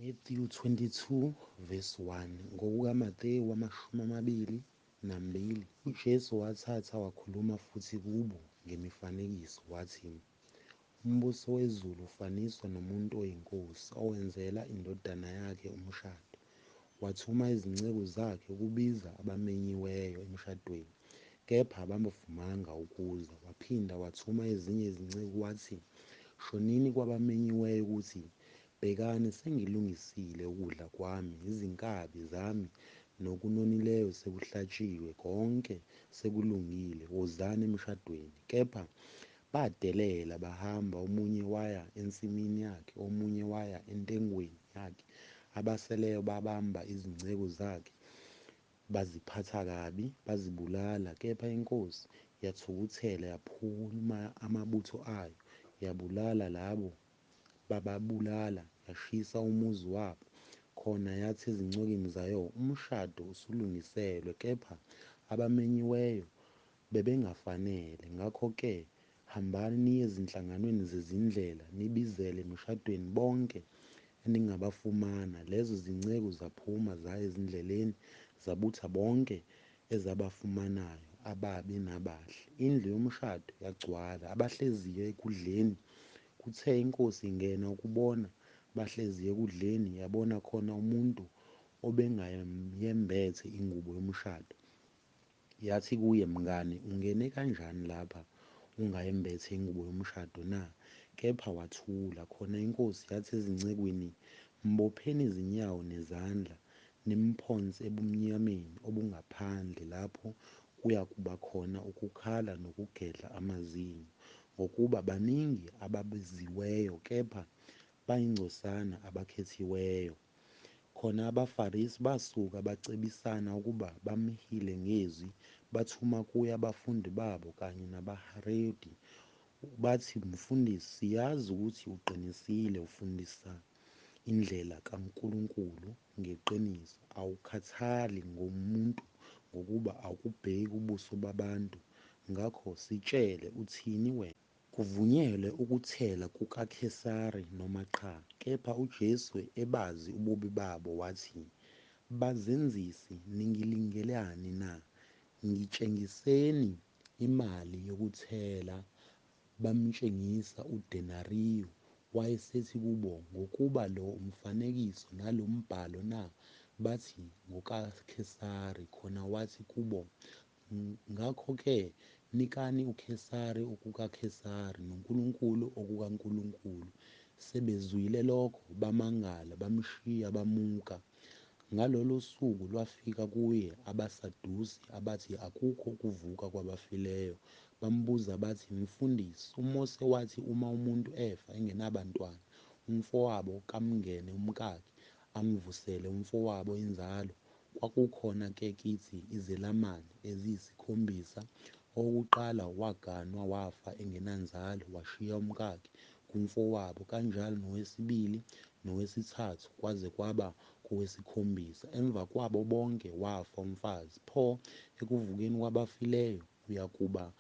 Matthew 22 verse 1 ngokukaMateyu 22, uJesu wathatha wakhuluma futhi kubo ngemifanekiso wathi, umbuso wezulu ufaniswa nomuntu oyinkosi owenzela indodana yakhe umshado. Wathuma izinceku zakhe ukubiza abamenyiweyo emshadweni, kepha abangavumanga ukuza. Waphinda wathuma ezinye izinceku wathi, shonini kwabamenyiweyo ukuthi, bhekani, sengilungisile ukudla kwami, izinkabi zami nokunonileyo sekuhlatshiwe, konke sekulungile, wozani emshadweni. Kepha badelela bahamba, omunye waya ensimini yakhe, omunye waya entengweni yakhe. Abaseleyo babamba izinceku zakhe, baziphatha kabi, bazibulala. Kepha inkosi yathukuthela, yaphuma amabutho ayo, yabulala labo bababulala, yashisa umuzi wabo. Khona yathi ezincekweni zayo, umshado usulungiselwe, kepha abamenyiweyo bebengafanele. Ngakho-ke hambani niye ezinhlanganweni zezindlela, nibizele emishadweni bonke eningabafumana. Lezo zinceku zaphuma zaya ezindleleni, zabutha bonke ezabafumanayo, ababi nabahle. Indlu yomshado yagcwala, abahleziyo ekudleni. Kuthe inkosi ingena ukubona bahlezi ekudleni, yabona khona umuntu obengayembethe ingubo yomshado. Yathi kuye, mngani, ungene kanjani lapha ungayembethe ingubo yomshado na? Kepha wathula. Khona inkosi yathi ezincekweni, mbopheni izinyawo nezandla, nimphonse ebumnyameni obungaphandle, lapho kuyakuba khona ukukhala nokugedla amazinyo, ngokuba baningi ababiziweyo, kepha bayingcosana abakhethiweyo. Khona abaFarisi basuka bacebisana ukuba bamhile ngezwi, bathuma kuye abafundi babo kanye nabaHerodi, bathi, Mfundisi, siyazi ukuthi uqinisile, ufundisa indlela kaNkulunkulu ngeqiniso, awukhathali ngomuntu, ngokuba awukubheki ubuso babantu. Ngakho sitshele, uthini wena? Kuvunyelwe ukuthela kukaKhesari noma cha? Kepha uJesu ebazi ububi babo wathi, bazenzisi, ningilingelani na? Ngitshengiseni imali yokuthela. Bamtshengisa udenariyu. Wayesethi kubo, ngokuba lo umfanekiso nalo mbhalo na? Bathi, ngokaKhesari. Khona wathi kubo, ngakho-ke nikani uKhesari okukaKhesari, noNkulunkulu okukaNkulunkulu. Sebezwile lokho, bamangala, bamshiya bamuka. Ngalolo suku lwafika kuye abaSadusi abathi akukho ukuvuka kwabafileyo. Bambuza bathi, Mfundisi, uMose wathi uma umuntu efa engenabantwana, umfowabo kamngene umkakhe, amvusele umfowabo inzalo. Kwakukhona-ke kithi izelamani eziyisikhombisa. Owokuqala waganwa wafa engenanzalo, washiya umkakhe kumfowabo, kanjalo nowesibili nowesithathu, kwaze kwaba kowesikhombisa. Emva kwabo bonke wafa umfazi. Pho ekuvukeni kwabafileyo uyakuba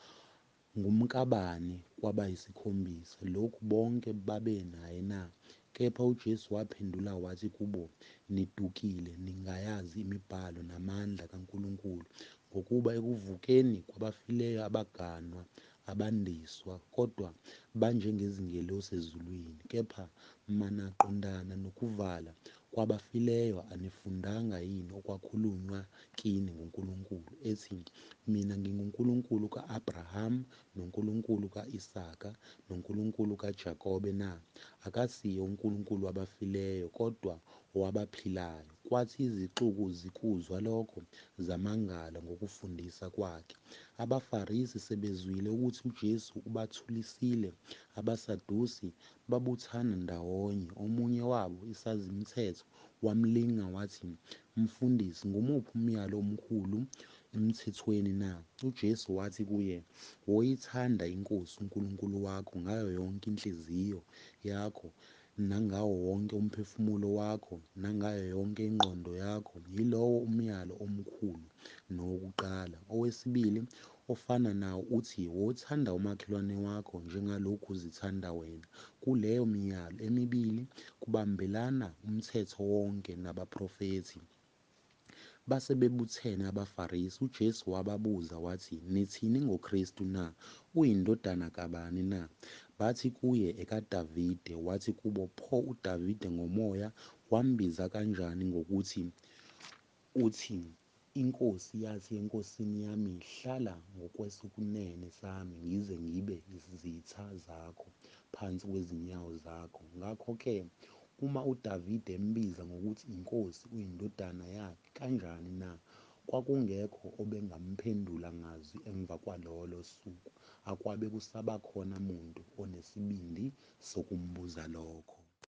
ngumkabani kwabayisikhombisa? Lokhu bonke babenaye na? Kepha uJesu waphendula wathi kubo, nidukile, ningayazi imibhalo namandla kaNkulunkulu, ngokuba ekuvukeni kwabafileyo abaganwa abandiswa, kodwa banjengezingelosi ezulwini. Kepha manaqondana nokuvala kwabafileyo, anifundanga yini okwakhulunywa kini nguNkulunkulu, ethi, mina nginguNkulunkulu ka-Abrahama, noNkulunkulu ka-Isaka, noNkulunkulu kaJakobe na? Akasiye uNkulunkulu wabafileyo, kodwa owabaphilayo. Kwathi izixuku zikuzwa lokho, zamangala ngokufundisa kwakhe. AbaFarisi sebezwile ukuthi uJesu ubathulisile, abaSadusi babuthana ndawonye. Omunye wabo, isazimthetho, wamlinga wathi, Mfundisi, ngumuphi umyalo omkhulu emthethweni na? UJesu wathi kuye, woyithanda iNkosi uNkulunkulu wakho ngayo yonke inhliziyo yakho, nangawo wonke umphefumulo wakho, nangayo yonke ingqondo yakho. Yilowo umyalo omkhulu nowokuqala. Owesibili ofana nawo uthi wothanda umakhelwane wakho njengalokhu uzithanda wena. Kuleyo miyalo emibili kubambelana umthetho wonke nabaprofethi. Base bebuthene abaFarisi, uJesu wababuza wathi, "Nithini ngoKristu na? Uyindodana kabani na?" Bathi kuye, "EkaDavide." Wathi kubo, "Pho uDavide ngoMoya wambiza kanjani ngokuthi, uthi, iNkosi yathi eNkosini yami, hlala ngakwesokunene sami ngize ngibe izitha zakho phansi kwezinyawo zakho." Ngakho-ke, uma uDavide embiza ngokuthi iNkosi uyindodana yakhe kanjani na? Kwakungekho obengamphendula ngazwi emva kwalolo suku, akwabe kusabakhona muntu onesibindi sokumbuza lokho.